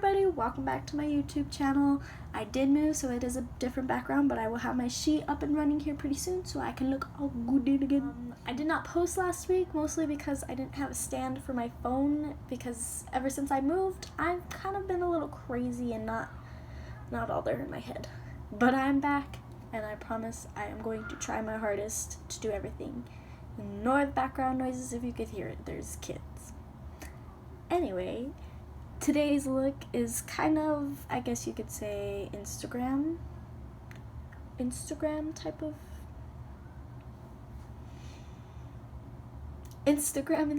everybody, welcome back to my YouTube channel. I did move, so it is a different background, but I will have my sheet up and running here pretty soon so I can look all good again. I did not post last week, mostly because I didn't have a stand for my phone, because ever since I moved, I've kind of been a little crazy and not all there in my head. But I'm back, and I promise I am going to try my hardest to do everything. Ignore the background noises if you could hear it, there's kids. Anyway, today's look is kind of, I guess you could say, Instagram type of Instagram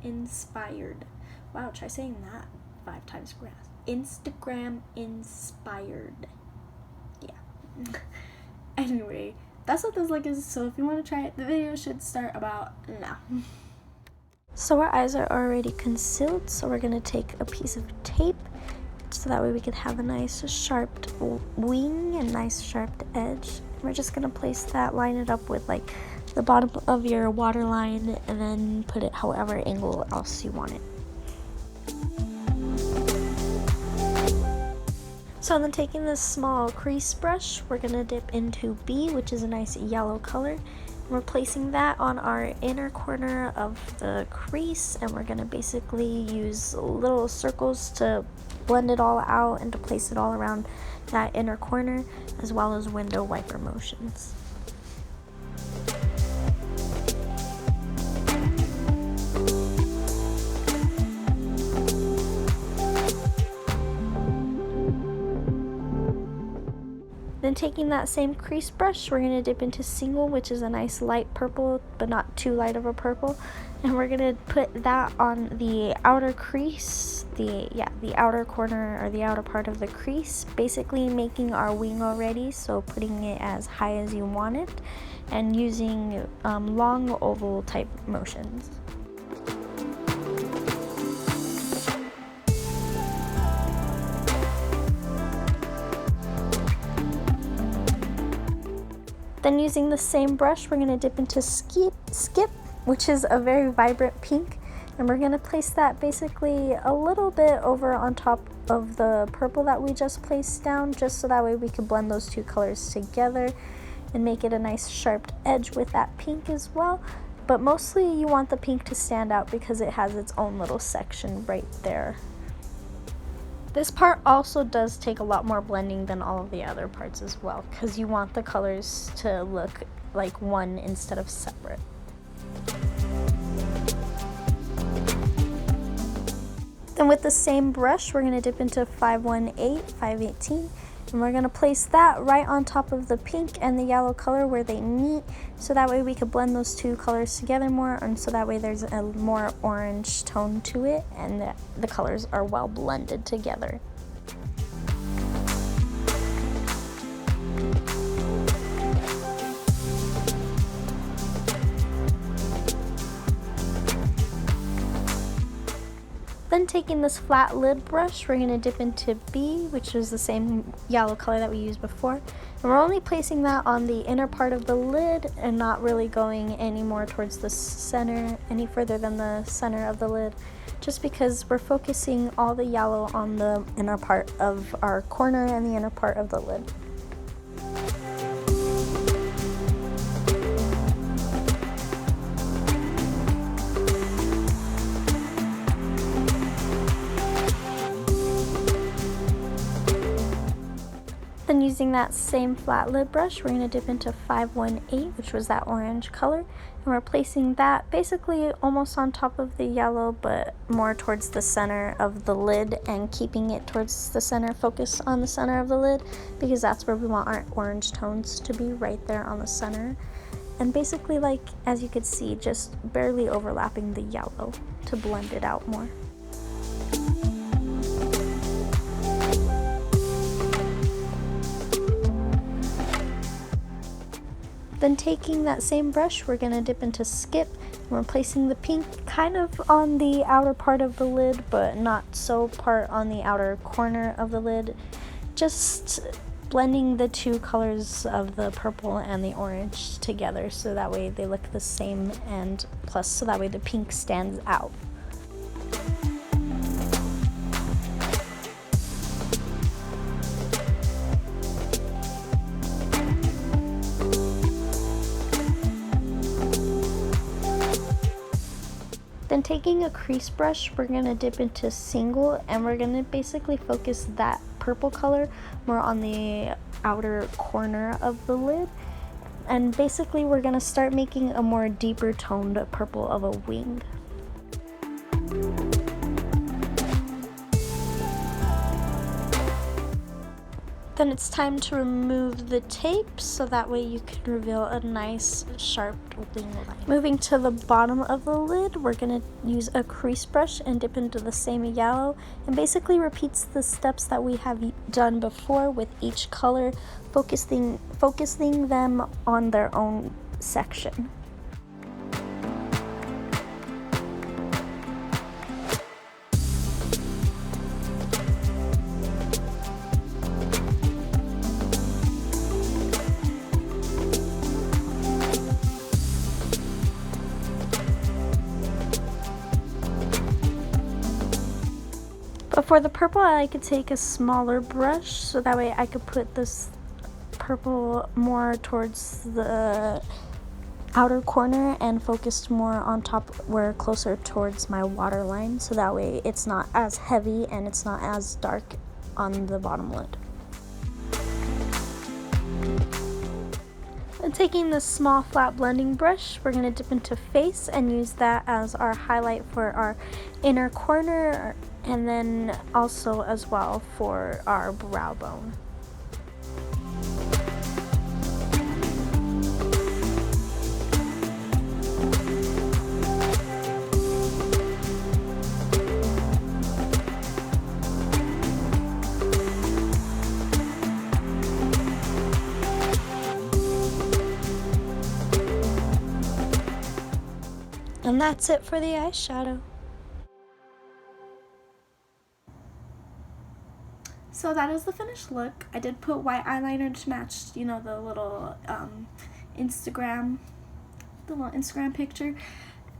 inspired. Wow, try saying that 5 times fast. Instagram inspired. Yeah. Anyway, that's what this look is, so if you want to try it, the video should start about now. So our eyes are already concealed, so we're going to take a piece of tape so that way we can have a nice sharp wing and nice sharp edge. We're just going to place that, line it up with like the bottom of your waterline, and then put it however angle else you want it. So then taking this small crease brush, we're going to dip into B, which is a nice yellow color. We're placing that on our inner corner of the crease, and we're going to basically use little circles to blend it all out and to place it all around that inner corner, as well as window wiper motions. Then taking that same crease brush, we're going to dip into single, which is a nice light purple, but not too light of a purple. And we're going to put that on the outer crease, the outer corner or the outer part of the crease, basically making our wing already, so putting it as high as you want it, and using long oval type motions. Then using the same brush, we're going to dip into Skip, which is a very vibrant pink, and we're going to place that basically a little bit over on top of the purple that we just placed down, just so that way we can blend those two colors together and make it a nice sharp edge with that pink as well. But mostly you want the pink to stand out because it has its own little section right there. This part also does take a lot more blending than all of the other parts as well, because you want the colors to look like one instead of separate. Then with the same brush, we're going to dip into 518, 518, and we're going to place that right on top of the pink and the yellow color where they meet, so that way we could blend those two colors together more, and so that way there's a more orange tone to it, and the colors are well blended together. Then taking this flat lid brush, we're going to dip into B, which is the same yellow color that we used before. And we're only placing that on the inner part of the lid and not really going any more towards the center, any further than the center of the lid, just because we're focusing all the yellow on the inner part of our corner and the inner part of the lid. Then using that same flat lid brush, we're going to dip into 518, which was that orange color, and we're placing that basically almost on top of the yellow, but more towards the center of the lid, and keeping it towards the center, focus on the center of the lid, because that's where we want our orange tones to be, right there on the center. And basically, like, as you could see, just barely overlapping the yellow to blend it out more. Then taking that same brush, we're going to dip into Skip, and we're placing the pink kind of on the outer part of the lid, but not so part on the outer corner of the lid, just blending the two colors of the purple and the orange together so that way they look the same, and plus so that way the pink stands out. Then taking a crease brush, we're going to dip into single, and we're going to basically focus that purple color more on the outer corner of the lid. And basically we're going to start making a more deeper toned purple of a wing. Then it's time to remove the tape so that way you can reveal a nice sharp wing line. Moving to the bottom of the lid, we're going to use a crease brush and dip into the same yellow, and basically repeats the steps that we have done before with each color, focusing them on their own section. But for the purple, I like to take a smaller brush so that way I could put this purple more towards the outer corner and focused more on top where closer towards my waterline, so that way it's not as heavy and it's not as dark on the bottom lid. And taking this small flat blending brush, we're going to dip into face and use that as our highlight for our inner corner, and then also as well for our brow bone. And that's it for the eyeshadow. So that is the finished look. I did put white eyeliner to match, you know, the little Instagram picture.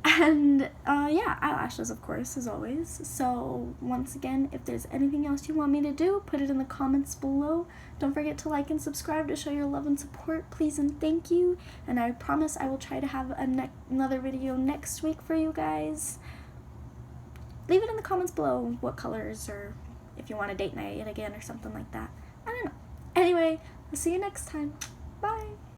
And yeah, eyelashes, of course, as always. So once again, if there's anything else you want me to do, put it in the comments below. Don't forget to like and subscribe to show your love and support, please and thank you. And I promise I will try to have another video next week for you guys. Leave it in the comments below what colors, or if you want a date night again or something like that. I don't know. Anyway, I'll see you next time. Bye.